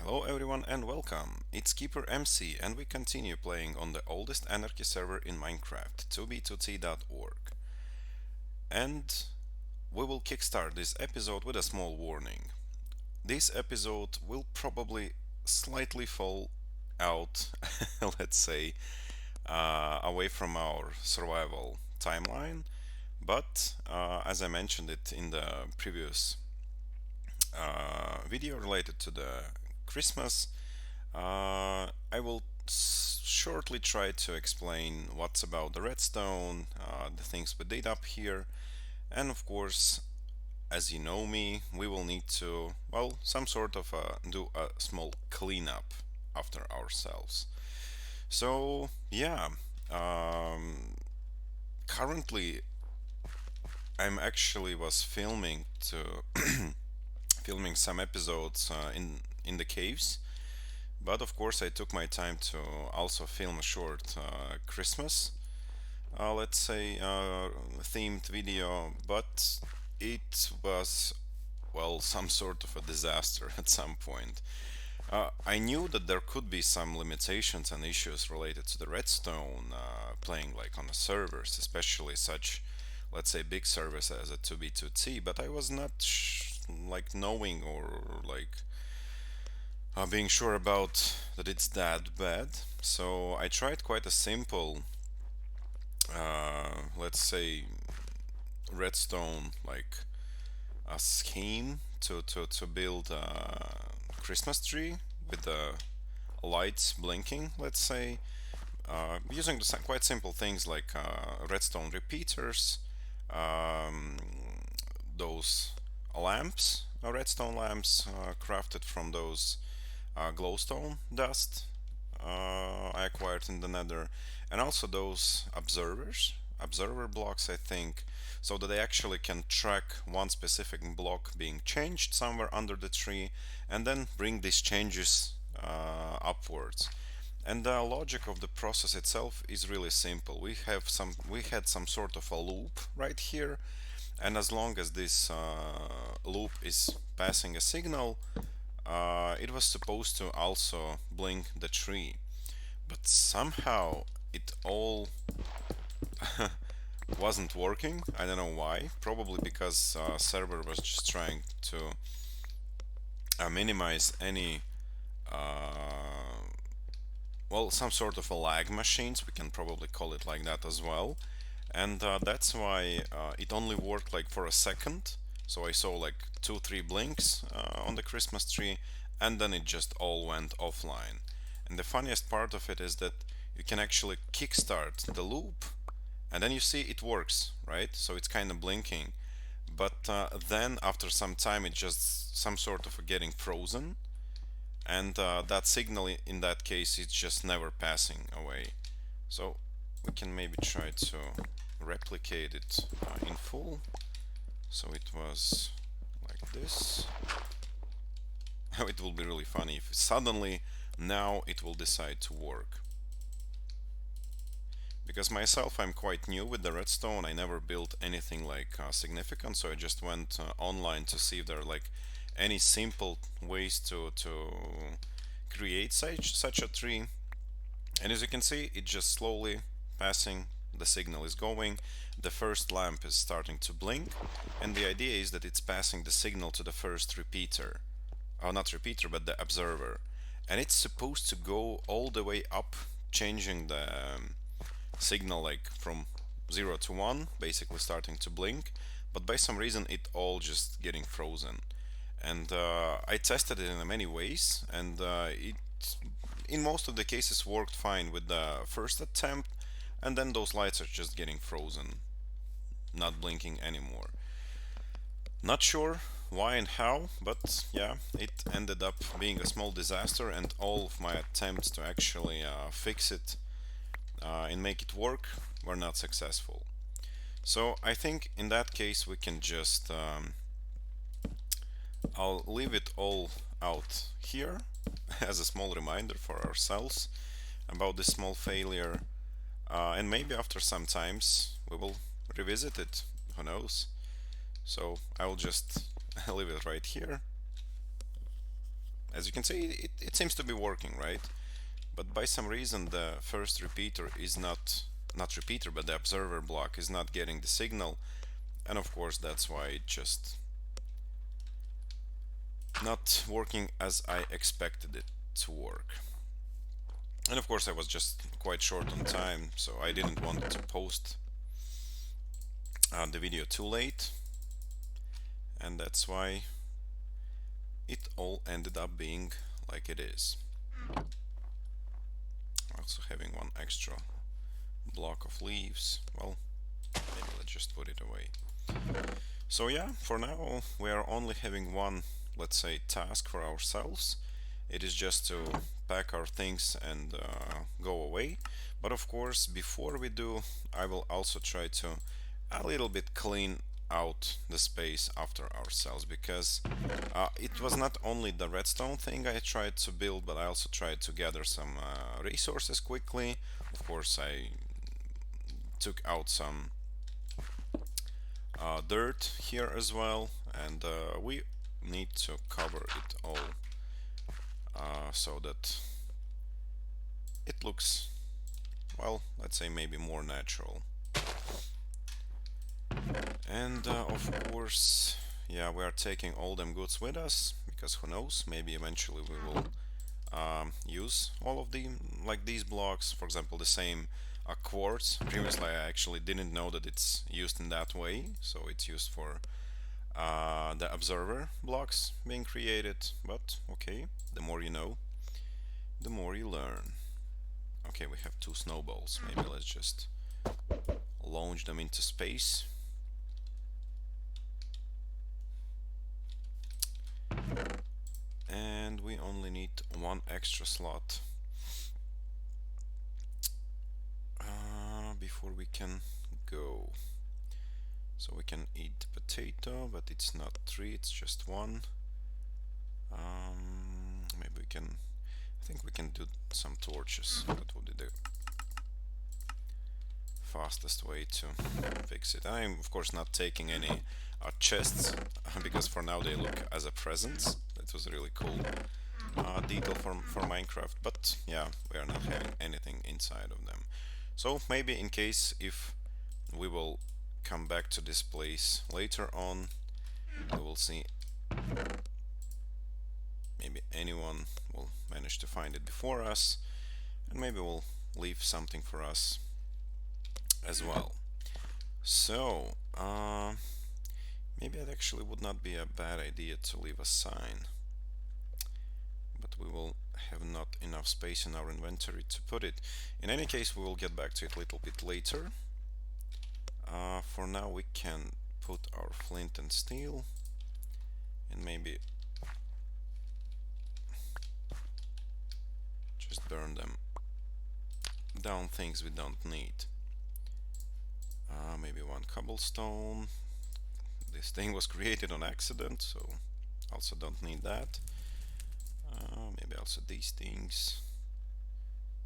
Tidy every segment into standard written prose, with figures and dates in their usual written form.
Hello everyone and welcome. It's KeeperMC and we continue playing on the oldest anarchy server in Minecraft, 2b2t.org. And we will kickstart this episode with a small warning. This episode will probably slightly fall out, let's say, away from our survival timeline, but as I mentioned it in the previous video related to the Christmas, I will shortly try to explain what's about the redstone, the things we did up here, and of course, as you know me, we will need to, well, some sort of do a small cleanup after ourselves. So, yeah, um, currently I'm actually was filming to filming some episodes in the caves. But of course, I took my time to also film a short Christmas, let's say, themed video, but it was, well, some sort of a disaster at some point. I knew that there could be some limitations and issues related to the redstone playing like on the servers, especially such, let's say, big servers as a 2b2t, but I was not like knowing or like being sure about that it's that bad. So I tried quite a simple, let's say, redstone like a scheme to build a Christmas tree with the lights blinking, let's say, using quite simple things like redstone repeaters, um, those lamps, redstone lamps crafted from those glowstone dust I acquired in the nether, and also those observer blocks, I think, so that they actually can track one specific block being changed somewhere under the tree and then bring these changes upwards. And the logic of the process itself is really simple. We had some sort of a loop right here, and as long as this loop is passing a signal, it was supposed to also blink the tree, but somehow it all wasn't working. I don't know why. Probably because server was just trying to minimize any, well, some sort of a lag machines. We can probably call it like that as well. And that's why it only worked like for a second. So I saw like 2-3 blinks on the Christmas tree, and then it just all went offline. And the funniest part of it is that you can actually kickstart the loop, and then you see it works, right? So it's kind of blinking, but then after some time it just some sort of getting frozen, and that signal in that case is just never passing away. So we can maybe try to replicate it in full. So it was like this. It will be really funny if suddenly now it will decide to work. Because myself, I'm quite new with the redstone. I never built anything like significant, so I just went online to see if there are like any simple ways to create such a tree. And as you can see, it just slowly passing. The signal is going. The first lamp is starting to blink, and the idea is that it's passing the signal to the first repeater. Oh, not repeater, but the observer. And it's supposed to go all the way up, changing the signal like from 0 to 1, basically starting to blink, but by some reason it all just getting frozen. And I tested it in many ways, and it in most of the cases worked fine with the first attempt, and then those lights are just getting frozen, not blinking anymore. Not sure why and how, but yeah, it ended up being a small disaster, and all of my attempts to actually fix it and make it work were not successful. So I think in that case we can just I'll leave it all out here as a small reminder for ourselves about this small failure, and maybe after some times we will revisit it, who knows. So I will just leave it right here, as you can see, it seems to be working, right? But by some reason the first repeater is not repeater, but the observer block is not getting the signal, and of course that's why it just not working as I expected it to work. And of course I was just quite short on time, so I didn't want to post the video too late, and that's why it all ended up being like it is. Also having one extra block of leaves, well, maybe let's just put it away. So yeah, for now we are only having one, let's say, task for ourselves. It is just to pack our things and go away. But of course, before we do, I will also try to a little bit clean out the space after ourselves, because it was not only the redstone thing I tried to build, but I also tried to gather some resources quickly. Of course, I took out some dirt here as well, and we need to cover it all so that it looks, well, let's say maybe more natural. And of course, yeah, we are taking all them goods with us, because who knows, maybe eventually we will use all of the, like these blocks, for example, the same quartz. Previously I actually didn't know that it's used in that way, so it's used for the observer blocks being created, but okay, the more you know, the more you learn. Okay, we have two snowballs, maybe let's just launch them into space. And we only need one extra slot before we can go. So we can eat the potato, but it's not three, it's just one. Maybe we can, I think we can do some torches. That would be the fastest way to fix it. I'm of course not taking any chests because for now they look as a present. That was really cool detail for Minecraft, but yeah, we are not having anything inside of them. So maybe in case if we will come back to this place later on, we will see maybe anyone will manage to find it before us, and maybe we'll leave something for us as well. So maybe it actually would not be a bad idea to leave a sign, but we will have not enough space in our inventory to put it. In any case, we will get back to it a little bit later. For now we can put our flint and steel, and maybe just burn them down, things we don't need. Maybe one cobblestone. This thing was created on accident, so also don't need that. Maybe also these things.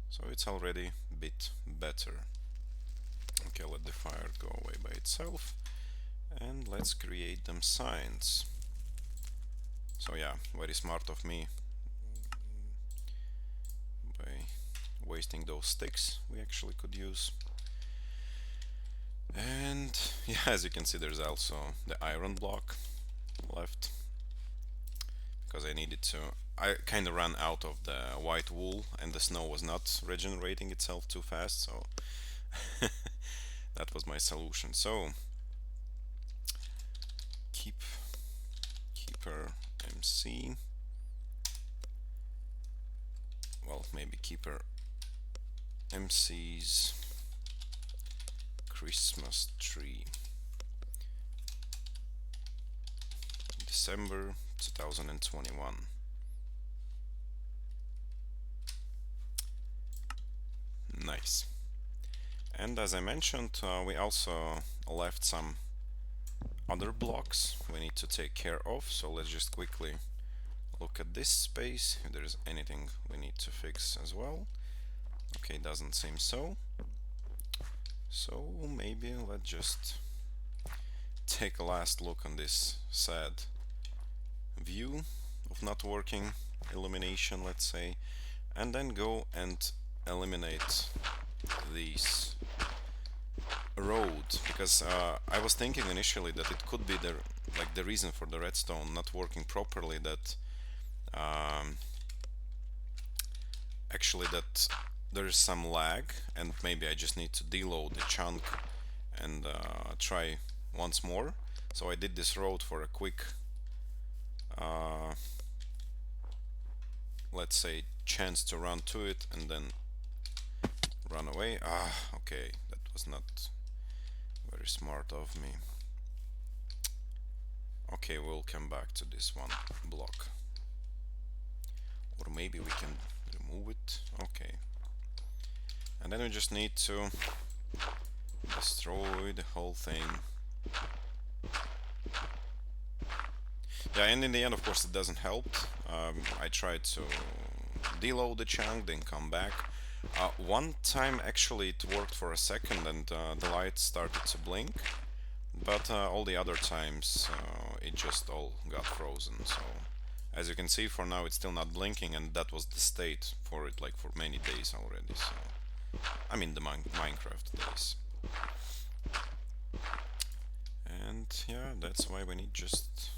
So it's already a bit better. Okay, let the fire go away by itself, and let's create them signs. So yeah, very smart of me by wasting those sticks we actually could use. And yeah, as you can see, there's also the iron block left, because I needed to, I kind of ran out of the white wool and the snow was not regenerating itself too fast, so that was my solution. So KeeperMC, well, maybe KeeperMC's Christmas tree, December 2021. Nice. And as I mentioned, we also left some other blocks we need to take care of, so let's just quickly look at this space if there's anything we need to fix as well. Okay, doesn't seem so. So maybe let's just take a last look on this sad view of not working illumination, let's say, and then go and eliminate these road, because I was thinking initially that it could be the reason for the redstone not working properly, that um, actually that there is some lag, and maybe I just need to deload the chunk and try once more. So I did this road for a quick uh, let's say chance to run to it and then run away. Okay, that was not very smart of me. Okay, we'll come back to this one block, or maybe we can remove it. Okay, and then we just need to destroy the whole thing. Yeah, and in the end, of course, it doesn't help. I tried to deload the chunk, then come back. One time actually it worked for a second and the light started to blink, but all the other times it just all got frozen. So as you can see, for now it's still not blinking, and that was the state for it like for many days already. So I mean the Minecraft days. And yeah, that's why we need just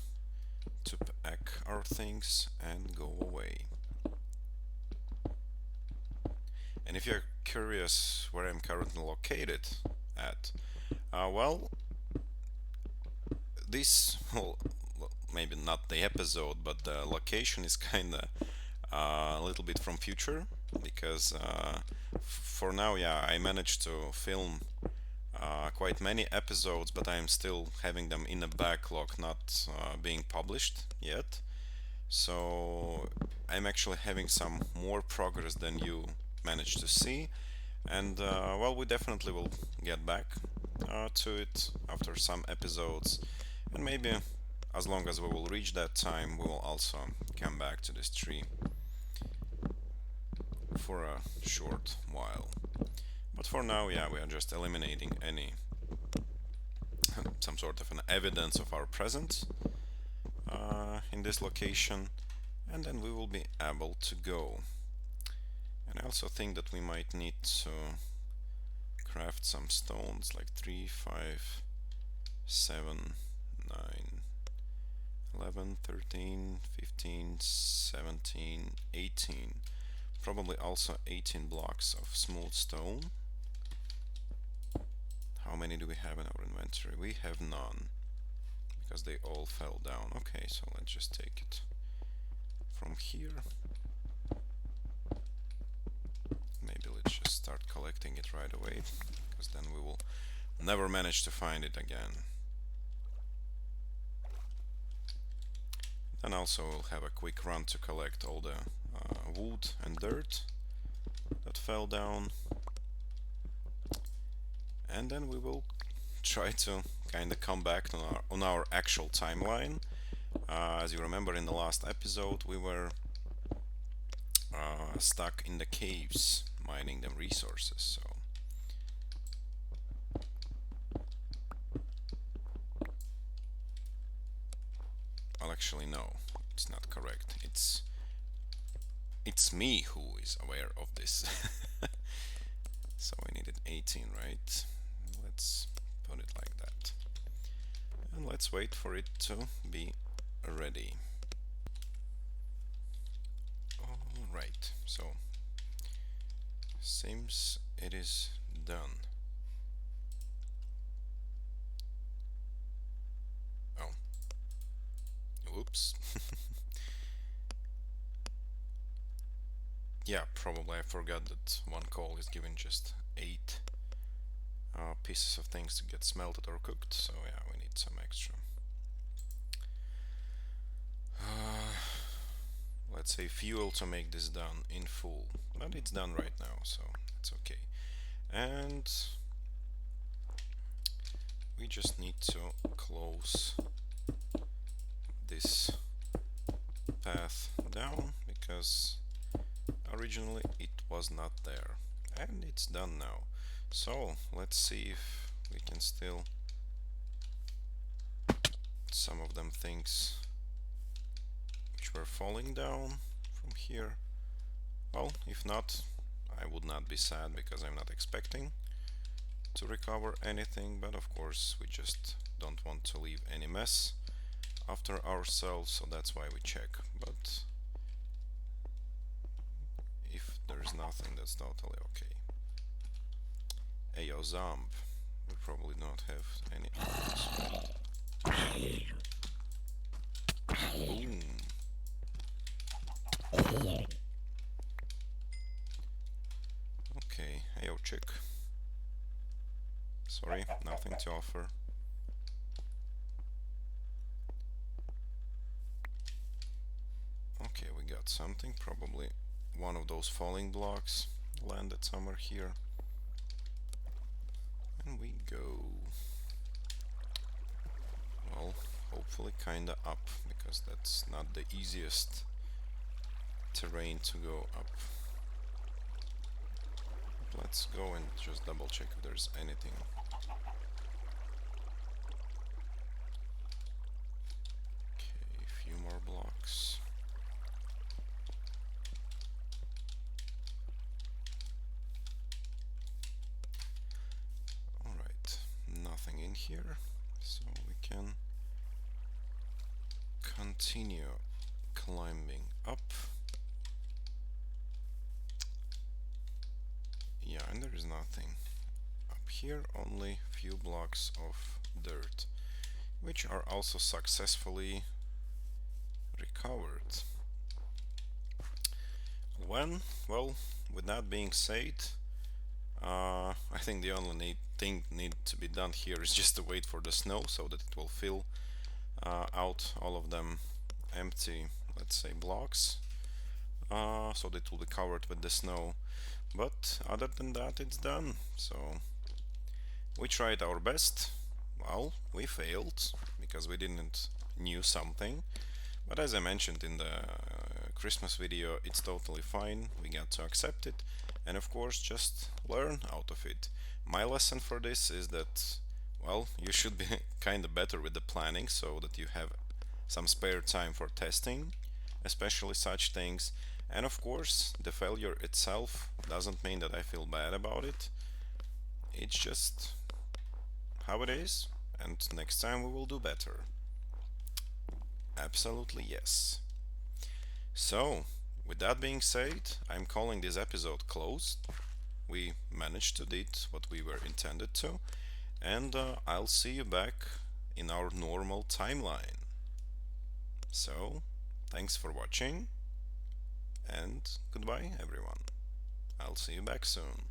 to pack our things and go away. And if you're curious where I'm currently located at, well, this, well, maybe not the episode, but the location is kinda a little bit from future, because for now, yeah, I managed to film quite many episodes, but I'm still having them in a backlog, not being published yet. So I'm actually having some more progress than you managed to see, and well, we definitely will get back to it after some episodes, and maybe as long as we will reach that time, we will also come back to this tree for a short while. But for now, yeah, we are just eliminating any some sort of an evidence of our presence in this location, and then we will be able to go. And I also think that we might need to craft some stones, like 3, 5, 7, 9, 11, 13, 15, 17, 18. Probably also 18 blocks of smooth stone. How many do we have in our inventory? We have none, because they all fell down. Okay, so let's just take it from here. Maybe let's just start collecting it right away, because then we will never manage to find it again. Then also we'll have a quick run to collect all the wood and dirt that fell down, and then we will try to kind of come back on our actual timeline. As you remember, in the last episode we were stuck in the caves mining them resources. So well, actually no, it's not correct. It's me who is aware of this. So we needed 18, right? Let's put it like that. And let's wait for it to be ready. Alright, so seems it is done. Oh. Whoops. Yeah, probably I forgot that one coal is given just 8 pieces of things to get smelted or cooked, so yeah, we need some extra. Let's say fuel to make this done in full, but it's done right now, so it's okay. And we just need to close this path down, because originally it was not there, and it's done now. So let's see if we can still some of them things which were falling down from here. Well, if not, I would not be sad because I'm not expecting to recover anything, but of course we just don't want to leave any mess after ourselves, so that's why we check. But if there's nothing, that's totally okay. Ayo Zomb, we probably don't have any others. Boom. Okay, ayo chick. Sorry, nothing to offer. Okay, we got something, probably one of those falling blocks landed somewhere here. And we go. Well, hopefully kinda up, because that's not the easiest terrain to go up. Let's go and just double check if there's anything. Okay, a few more blocks. Alright, nothing in here, so we can continue climbing up. Yeah, and there is nothing up here, only few blocks of dirt, which are also successfully recovered. Well, with that being said, I think the only thing need to be done here is just to wait for the snow so that it will fill out all of them empty, let's say, blocks, so that it will be covered with the snow. But other than that, it's done. So we tried our best. Well, we failed because we didn't knew something. But as I mentioned in the Christmas video, it's totally fine. We got to accept it, and of course, just learn out of it. My lesson for this is that, well, you should be kind of better with the planning so that you have some spare time for testing, especially such things. And of course, the failure itself doesn't mean that I feel bad about it. It's just how it is, and next time we will do better. Absolutely yes. So, with that being said, I'm calling this episode closed. We managed to do what we were intended to, and I'll see you back in our normal timeline. So, thanks for watching, and goodbye everyone. I'll see you back soon.